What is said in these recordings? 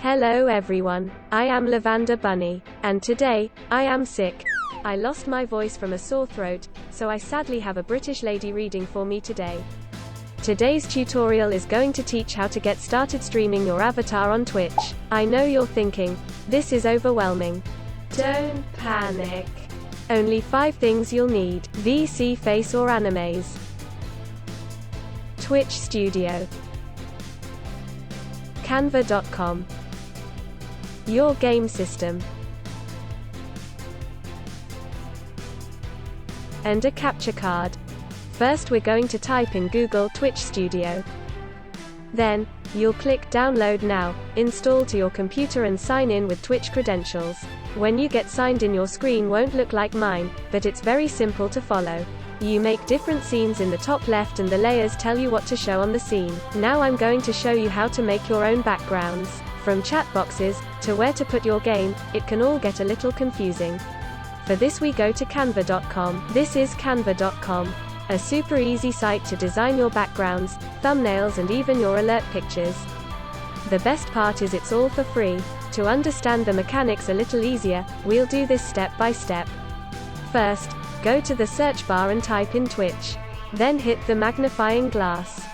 Hello everyone, I am Lavender Bunny, and today, I am sick. I lost my voice from a sore throat, so I sadly have a British lady reading for me today. Today's tutorial is going to teach how to get started streaming your avatar on Twitch. I know you're thinking, this is overwhelming. Don't panic. Only 5 things you'll need: VseeFace or Animaze, Twitch Studio, Canva.com, your game system, and a capture card. First we're going to type in Google Twitch Studio. Then, you'll click Download Now, install to your computer and sign in with Twitch credentials. When you get signed in, your screen won't look like mine, but it's very simple to follow. You make different scenes in the top left and the layers tell you what to show on the scene. Now I'm going to show you how to make your own backgrounds. From chat boxes, to where to put your game, it can all get a little confusing. For this we go to Canva.com. This is Canva.com. A super easy site to design your backgrounds, thumbnails and even your alert pictures. The best part is it's all for free. To understand the mechanics a little easier, we'll do this step by step. First, go to the search bar and type in Twitch. Then hit the magnifying glass.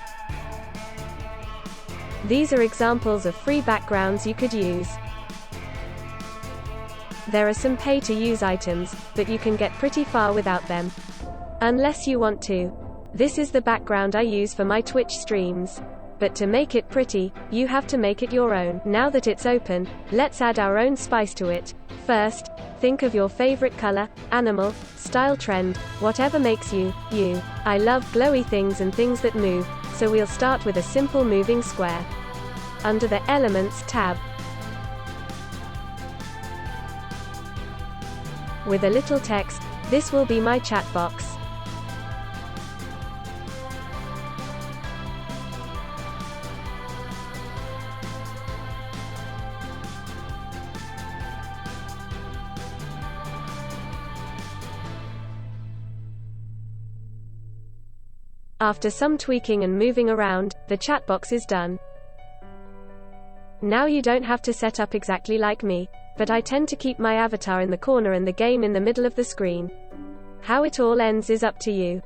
These are examples of free backgrounds you could use. There are some pay-to-use items, but you can get pretty far without them. Unless you want to. This is the background I use for my Twitch streams. But to make it pretty, you have to make it your own. Now that it's open, let's add our own spice to it. First, think of your favorite color, animal, style, trend, whatever makes you, you. I love glowy things and things that move, so we'll start with a simple moving square. Under the Elements tab, with a little text, this will be my chat box. After some tweaking and moving around, the chat box is done. Now you don't have to set up exactly like me, but I tend to keep my avatar in the corner and the game in the middle of the screen. How it all ends is up to you.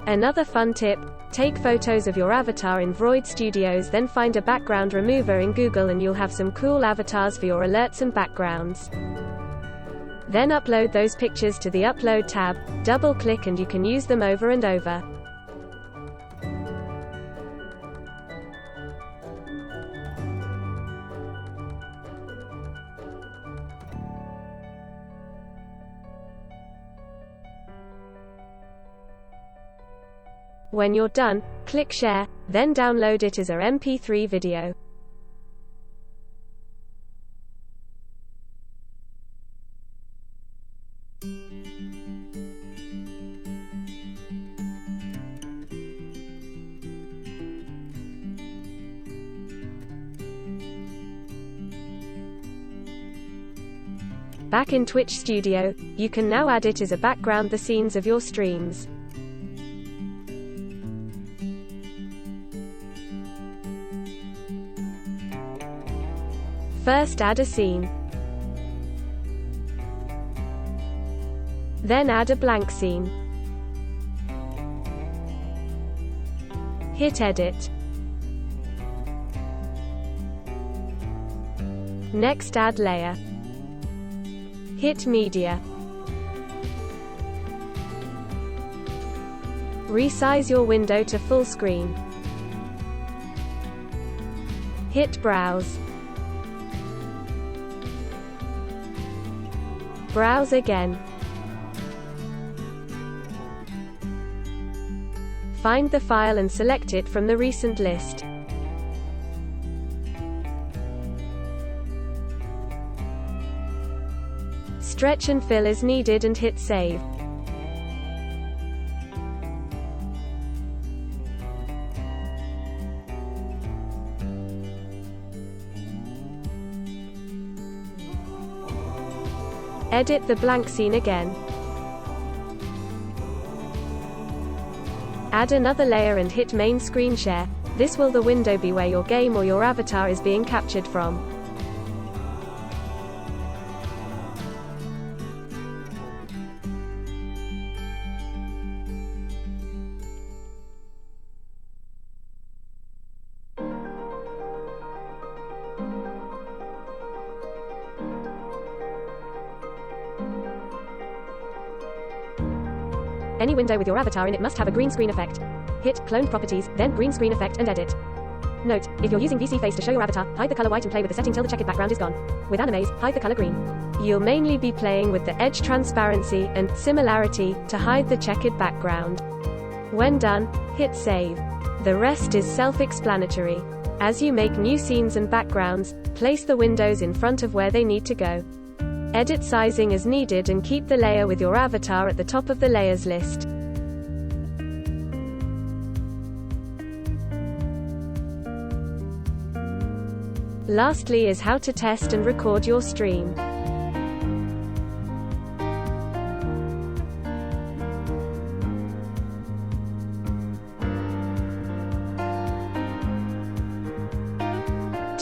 Another fun tip: take photos of your avatar in Vroid Studios, then find a background remover in Google and you'll have some cool avatars for your alerts and backgrounds. Then upload those pictures to the Upload tab, double click and you can use them over and over. When you're done, click Share, then download it as a MP3 video. Back in Twitch Studio, you can now add it as a background the scenes of your streams. First add a scene. Then add a blank scene. Hit edit. Next add layer. Hit media. Resize your window to full screen. Hit browse. Browse again. Find the file and select it from the recent list. Stretch and fill as needed and hit save. Edit the blank scene again. Add another layer and hit main screen share. This will the window be where your game or your avatar is being captured from. Any window with your avatar in it must have a green screen effect. Hit Clone Properties, then Green Screen Effect and edit. Note, if you're using VseeFace to show your avatar, hide the color white and play with the setting till the checkered background is gone. With Animaze, hide the color green. You'll mainly be playing with the edge transparency and similarity to hide the checkered background. When done, hit save. The rest is self-explanatory. As you make new scenes and backgrounds, place the windows in front of where they need to go. Edit sizing as needed and keep the layer with your avatar at the top of the layers list. Lastly is how to test and record your stream.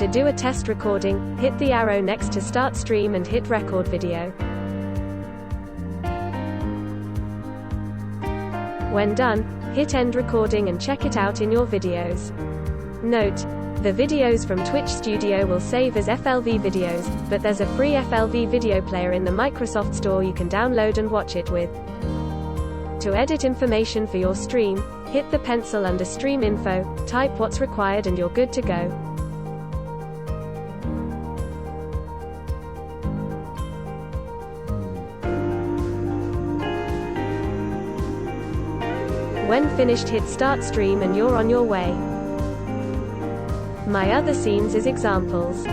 To do a test recording, hit the arrow next to Start Stream and hit Record Video. When done, hit End Recording and check it out in your videos. Note, the videos from Twitch Studio will save as FLV videos, but there's a free FLV video player in the Microsoft Store you can download and watch it with. To edit information for your stream, hit the pencil under Stream Info, type what's required and you're good to go. When finished, hit Start Stream and you're on your way. My other scenes is examples.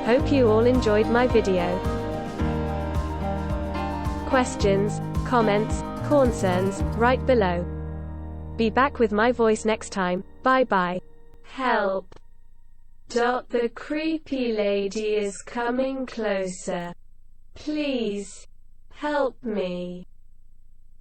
Hope you all enjoyed my video. Questions, comments, concerns, write below. Be back with my voice next time. Bye bye. Help. The creepy lady is coming closer. Please, help me.